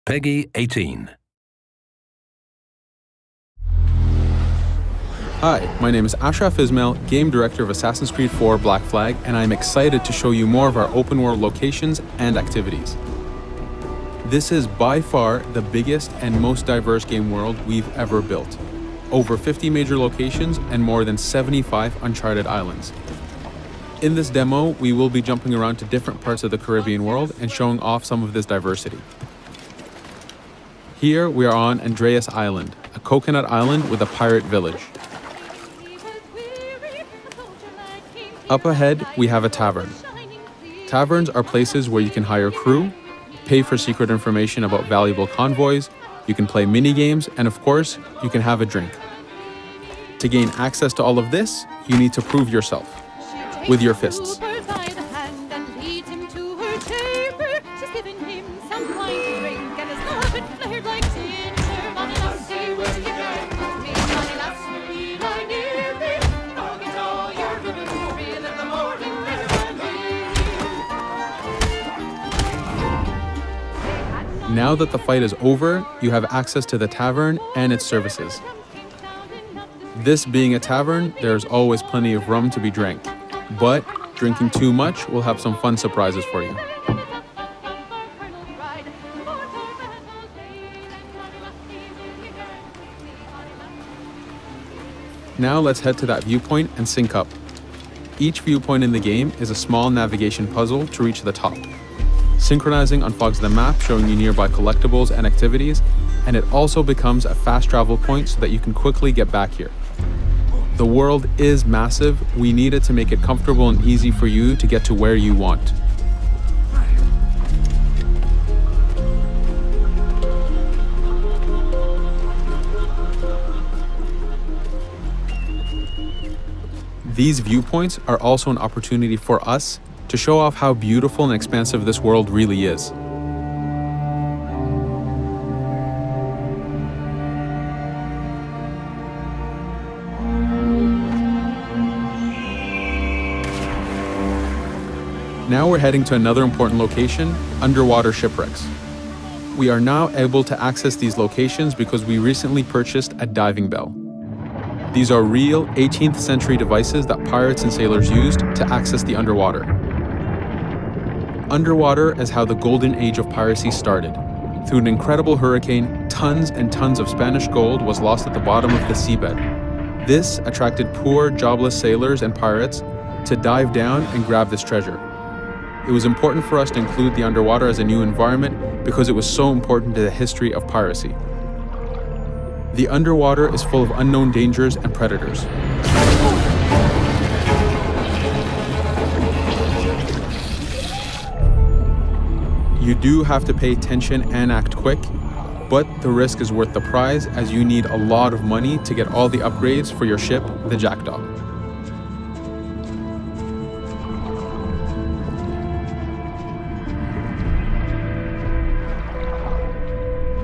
Peggy 18. Hi, my name is Ashraf Ismail, Game Director of Assassin's Creed 4 Black Flag, and I'm excited to show you more of our open world locations and activities. This is by far the biggest and most diverse game world we've ever built. Over 50 major locations and more than 75 uncharted islands. In this demo, we will be jumping around to different parts of the Caribbean world and showing off some of this diversity. Here we are on Andreas Island, a coconut island with a pirate village. Up ahead, we have a tavern. Taverns are places where you can hire crew, pay for secret information about valuable convoys, you can play mini-games, and of course, you can have a drink. To gain access to all of this, you need to prove yourself with your fists. Now that the fight is over, you have access to the tavern and its services. This being a tavern, there's always plenty of rum to be drank, but drinking too much will have some fun surprises for you. Now let's head to that viewpoint and sync up. Each viewpoint in the game is a small navigation puzzle to reach the top. Synchronizing unfogs the map, showing you nearby collectibles and activities, and it also becomes a fast travel point so that you can quickly get back here. The world is massive. We needed to make it comfortable and easy for you to get to where you want. These viewpoints are also an opportunity for us to show off how beautiful and expansive this world really is. Now we're heading to another important location, underwater shipwrecks. We are now able to access these locations because we recently purchased a diving bell. These are real 18th century devices that pirates and sailors used to access the underwater. Underwater is how the golden age of piracy started. Through an incredible hurricane, tons and tons of Spanish gold was lost at the bottom of the seabed. This attracted poor, jobless sailors and pirates to dive down and grab this treasure. It was important for us to include the underwater as a new environment because it was so important to the history of piracy. The underwater is full of unknown dangers and predators. You do have to pay attention and act quick, but the risk is worth the prize as you need a lot of money to get all the upgrades for your ship, the Jackdaw.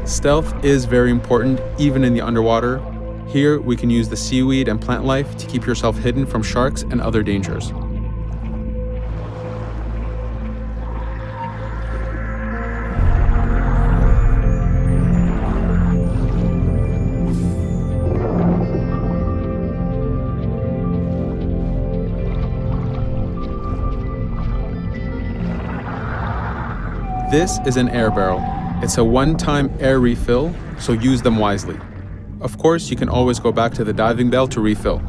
Stealth is very important even in the underwater. Here we can use the seaweed and plant life to keep yourself hidden from sharks and other dangers. This is an air barrel. It's a one-time air refill, so use them wisely. Of course, you can always go back to the diving bell to refill.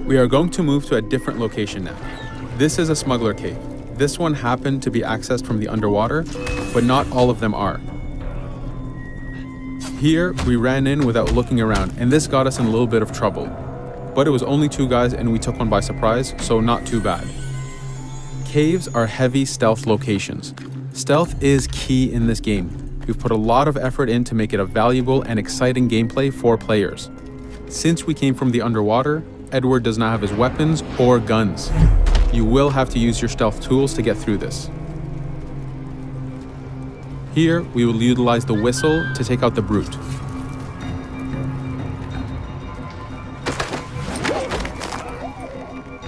We are going to move to a different location now. This is a smuggler cave. This one happened to be accessed from the underwater, but not all of them are. Here, we ran in without looking around, and this got us in a little bit of trouble. But it was only 2 guys and we took one by surprise, so not too bad. Caves are heavy stealth locations. Stealth is key in this game. We've put a lot of effort in to make it a valuable and exciting gameplay for players. Since we came from the underwater, Edward does not have his weapons or guns. You will have to use your stealth tools to get through this. Here, we will utilize the whistle to take out the brute.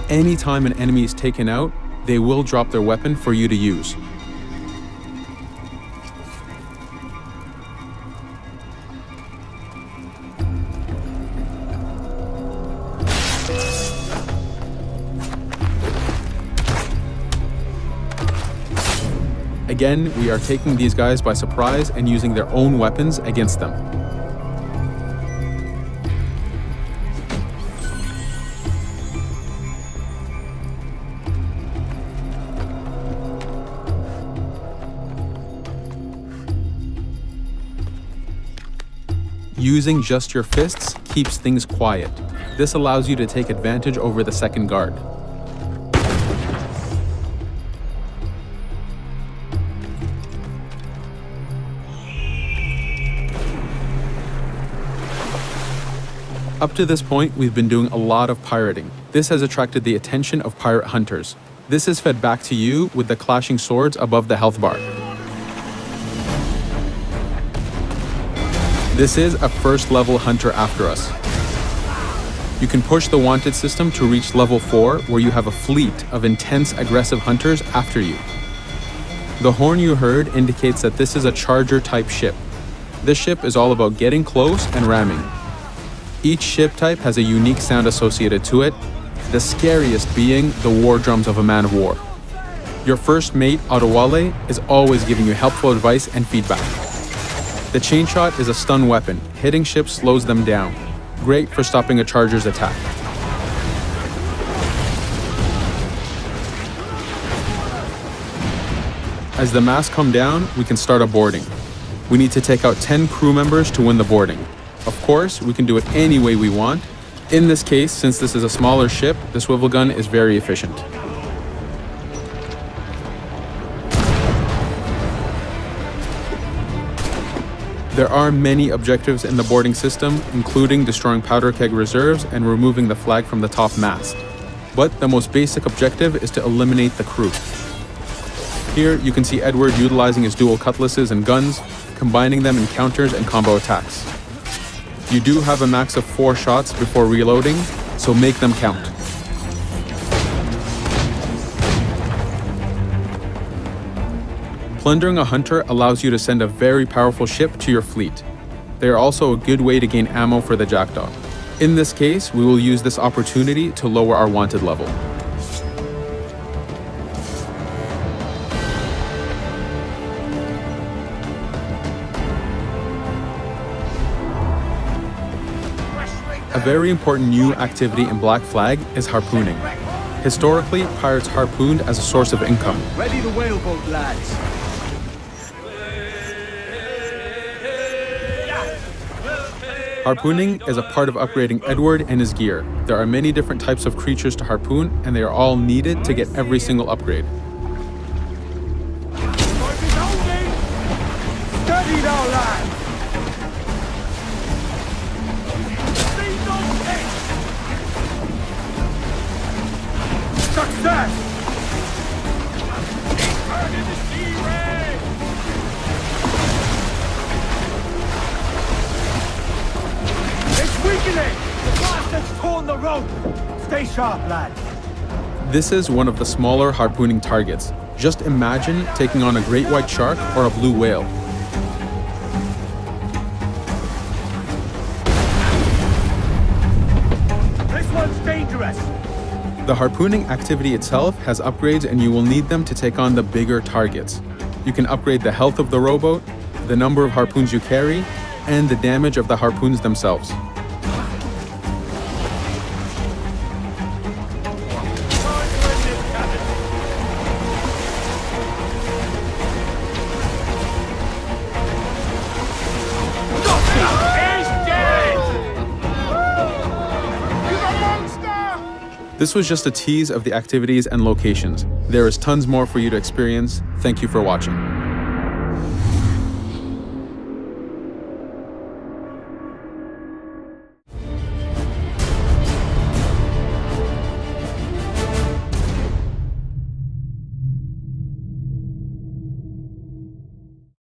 Anytime an enemy is taken out, they will drop their weapon for you to use. Again, we are taking these guys by surprise and using their own weapons against them. Using just your fists keeps things quiet. This allows you to take advantage over the second guard. Up to this point, we've been doing a lot of pirating. This has attracted the attention of pirate hunters. This is fed back to you with the clashing swords above the health bar. This is a first level hunter after us. You can push the wanted system to reach level 4, where you have a fleet of intense aggressive hunters after you. The horn you heard indicates that this is a charger type ship. This ship is all about getting close and ramming. Each ship type has a unique sound associated to it, the scariest being the war drums of a man of war. Your first mate, Adewale, is always giving you helpful advice and feedback. The chain shot is a stun weapon. Hitting ships slows them down. Great for stopping a charger's attack. As the masts come down, we can start a boarding. We need to take out 10 crew members to win the boarding. Of course, we can do it any way we want. In this case, since this is a smaller ship, the swivel gun is very efficient. There are many objectives in the boarding system, including destroying powder keg reserves and removing the flag from the top mast. But the most basic objective is to eliminate the crew. Here you can see Edward utilizing his dual cutlasses and guns, combining them in counters and combo attacks. You do have a max of 4 shots before reloading, so make them count. Plundering a hunter allows you to send a very powerful ship to your fleet. They are also a good way to gain ammo for the Jackdaw. In this case, we will use this opportunity to lower our wanted level. A very important new activity in Black Flag is harpooning. Historically, pirates harpooned as a source of income. Ready the whaleboat, lads. Harpooning is a part of upgrading Edward and his gear. There are many different types of creatures to harpoon, and they are all needed to get every single upgrade. Steady now, lads. Success! It's weakening! The bastard's torn the rope! Stay sharp, lads. This is one of the smaller harpooning targets. Just imagine taking on a great white shark or a blue whale. This one's dangerous! The harpooning activity itself has upgrades, and you will need them to take on the bigger targets. You can upgrade the health of the rowboat, the number of harpoons you carry, and the damage of the harpoons themselves. This was just a tease of the activities and locations. There is tons more for you to experience. Thank you for watching.